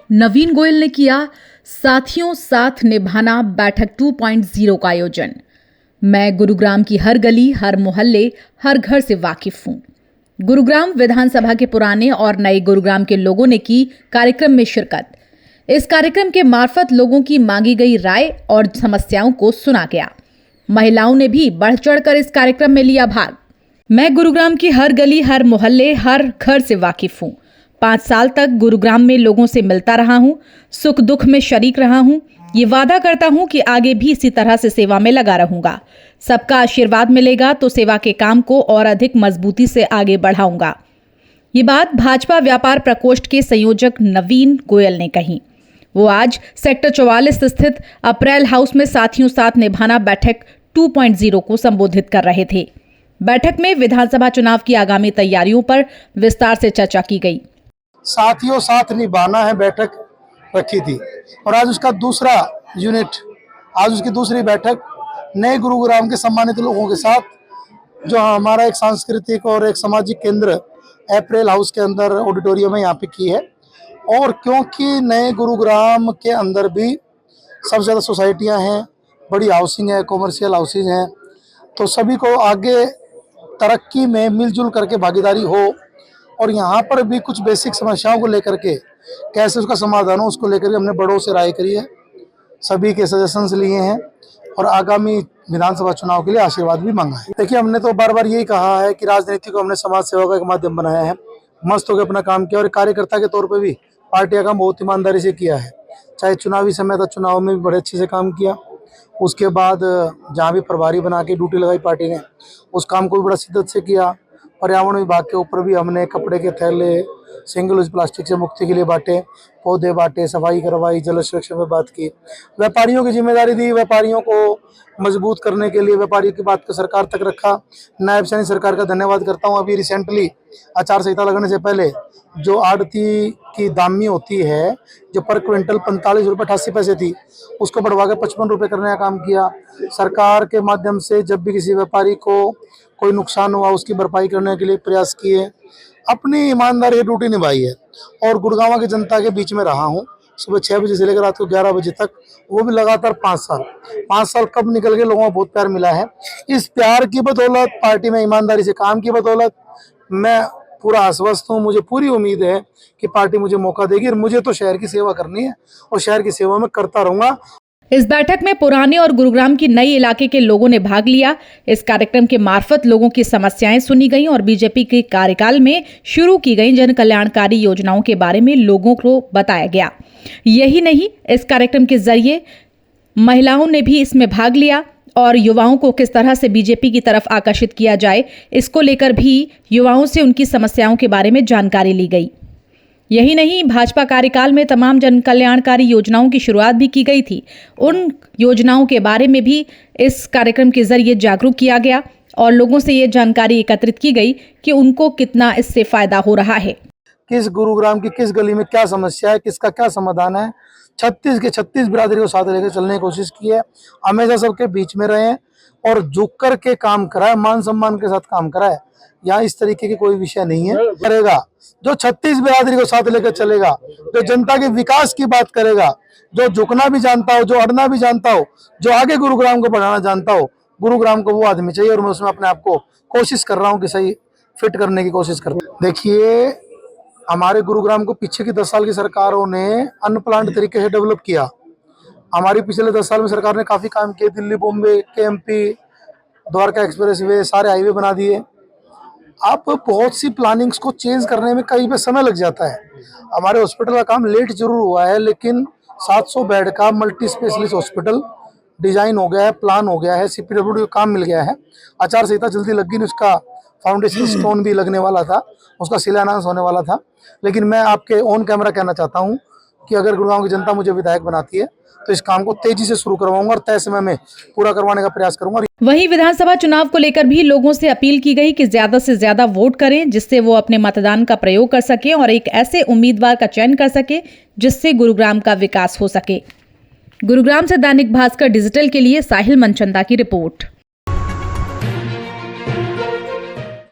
नवीन गोयल ने किया साथियों साथ निभाना बैठक 2.0 का आयोजन। मैं गुरुग्राम की हर गली, हर मोहल्ले, हर घर से वाकिफ हूं। गुरुग्राम विधानसभा के पुराने और नए गुरुग्राम के लोगों ने की कार्यक्रम में शिरकत। इस कार्यक्रम के मार्फत लोगों की मांगी गई राय और समस्याओं को सुना गया। महिलाओं ने भी बढ़ चढ़कर इस कार्यक्रम में लिया भाग। मैं गुरुग्राम की हर गली, हर मोहल्ले, हर घर से वाकिफ हूँ। 5 साल तक गुरुग्राम में लोगों से मिलता रहा हूँ, सुख दुख में शरीक रहा हूँ। ये वादा करता हूँ कि आगे भी इसी तरह से सेवा में लगा रहूंगा। सबका आशीर्वाद मिलेगा तो सेवा के काम को और अधिक मजबूती से आगे बढ़ाऊंगा। ये बात भाजपा व्यापार प्रकोष्ठ के संयोजक नवीन गोयल ने कही। वो आज सेक्टर 44 स्थित अप्रैल हाउस में साथियों साथ निभाना बैठक 2.0 को संबोधित कर रहे थे। बैठक में विधानसभा चुनाव की आगामी तैयारियों पर विस्तार से चर्चा की गई। साथियों साथ निभाना है बैठक रखी थी और आज उसका दूसरा यूनिट, आज उसकी दूसरी बैठक नए गुरुग्राम के सम्मानित लोगों के साथ जो हमारा एक सांस्कृतिक और एक सामाजिक केंद्र अप्रैल हाउस के अंदर ऑडिटोरियम में यहाँ पे की है। और क्योंकि नए गुरुग्राम के अंदर भी सबसे ज़्यादा सोसाइटियाँ हैं, बड़ी हाउसिंग है, कॉमर्शियल हाउसिंग हैं, तो सभी को आगे तरक्की में मिलजुल करके भागीदारी हो और यहाँ पर भी कुछ बेसिक समस्याओं को लेकर के कैसे उसका समाधान हो, उसको लेकर के हमने बड़ों से राय करी है, सभी के सजेशंस लिए हैं और आगामी विधानसभा चुनाव के लिए आशीर्वाद भी मांगा है। देखिए, हमने तो बार बार यही कहा है कि राजनीति को हमने समाज सेवा का एक माध्यम बनाया है, मस्त होकर अपना काम किया और कार्यकर्ता के तौर पर भी पार्टी का काम बहुत ईमानदारी से किया है। चाहे चुनावी समय था, चुनाव में भी बड़े अच्छे से काम किया। उसके बाद जहाँ भी प्रभारी बना के ड्यूटी लगाई पार्टी ने, उस काम को भी बड़ा शिद्दत से किया। पर्यावरण विभाग के ऊपर भी हमने कपड़े के थैले सिंगल यूज प्लास्टिक से मुक्ति के लिए बांटे, पौधे बांटे, सफाई करवाई, जल संरक्षण में बात की। व्यापारियों की जिम्मेदारी दी, व्यापारियों को मजबूत करने के लिए व्यापारियों की बात को सरकार तक रखा। नायब सैनी सरकार का धन्यवाद करता हूँ। अभी रिसेंटली आचार संहिता लगने से पहले जो आड़ती की दामी होती है, जो पर क्विंटल 45 रुपये 88 पैसे थी, उसको बढ़वा के 55 रुपये करने का काम किया। सरकार के माध्यम से जब भी किसी व्यापारी को कोई नुकसान हुआ उसकी भरपाई करने के लिए प्रयास किए। अपनी ईमानदारी ड्यूटी निभाई है और गुड़गांव की जनता के बीच में रहा हूँ, सुबह 6 बजे से लेकर रात को 11 बजे तक, वो भी लगातार 5 साल। 5 साल कब निकल गए, लोगों को बहुत प्यार मिला है। इस प्यार की बदौलत, पार्टी में ईमानदारी से काम की बदौलत मैं पूरा आश्वस्त हूँ। मुझे पूरी उम्मीद है कि पार्टी मुझे मौका देगी और मुझे तो शहर की सेवा करनी है और शहर की सेवा में करता रहूँगा। इस बैठक में पुराने और गुरुग्राम की नई इलाके के लोगों ने भाग लिया। इस कार्यक्रम के मार्फत लोगों की समस्याएं सुनी गईं और बीजेपी के कार्यकाल में शुरू की गई जन कल्याणकारी योजनाओं के बारे में लोगों को बताया गया। यही नहीं, इस कार्यक्रम के जरिए महिलाओं ने भी इसमें भाग लिया और युवाओं को किस तरह से बीजेपी की तरफ आकर्षित किया जाए, इसको लेकर भी युवाओं से उनकी समस्याओं के बारे में जानकारी ली गई। यही नहीं, भाजपा कार्यकाल में तमाम जन कल्याणकारी योजनाओं की शुरुआत भी की गई थी। उन योजनाओं के बारे में भी इस कार्यक्रम के जरिए जागरूक किया गया और लोगों से ये जानकारी एकत्रित की गई कि उनको कितना इससे फायदा हो रहा है। किस गुरुग्राम की किस गली में क्या समस्या है, किसका क्या समाधान है। 36 बिरादरी को साथ लेकर चलने की कोशिश की है। हमेशा सबके बीच में रहे और झुक कर के काम कराए, मान सम्मान के साथ काम कराए। यहाँ इस तरीके की कोई विषय नहीं है। करेगा जो 36 बिरादरी को साथ लेकर चलेगा, जो जनता के विकास की बात करेगा, जो झुकना भी जानता हो, जो अड़ना भी जानता हो, जो आगे गुरुग्राम को बढ़ाना जानता हो, गुरुग्राम को वो आदमी चाहिए और मैं उसमें अपने आप को कोशिश कर रहा हूँ कि सही फिट करने की कोशिश कर रहा हूँ। देखिए, हमारे गुरुग्राम को पीछे की 10 साल की सरकारों ने अनप्लान्ड तरीके से डेवलप किया। हमारी पिछले 10 साल में सरकार ने काफ़ी काम किए। Delhi Bombay KMP, Dwarka express way, सारे हाईवे बना दिए। अब बहुत सी प्लानिंग्स को चेंज करने में कई पे समय लग जाता है। हमारे हॉस्पिटल का काम लेट जरूर हुआ है, लेकिन 700 बेड का मल्टी स्पेशलिस्ट हॉस्पिटल डिजाइन हो गया है, प्लान हो गया है, CPWD का काम मिल गया है। आचार संहिता जल्दी लग गई, उसका फाउंडेशन स्टोन भी लगने वाला था, उसका शिलान्यास होने वाला था। लेकिन मैं आपके ऑन कैमरा कहना चाहता हूँ कि अगर गुड़गांव की जनता मुझे विधायक बनाती है तो इस काम को तेजी से शुरू करवाऊंगा और तय समय में पूरा करवाने का प्रयास करूंगा। वहीं विधानसभा चुनाव को लेकर भी लोगों से अपील की गई कि ज्यादा से ज्यादा वोट करें, जिससे वो अपने मतदान का प्रयोग कर सकें और एक ऐसे उम्मीदवार का चयन कर सके जिससे गुरुग्राम का विकास हो सके। गुरुग्राम से दैनिक भास्कर डिजिटल के लिए साहिल मनचंदा की रिपोर्ट।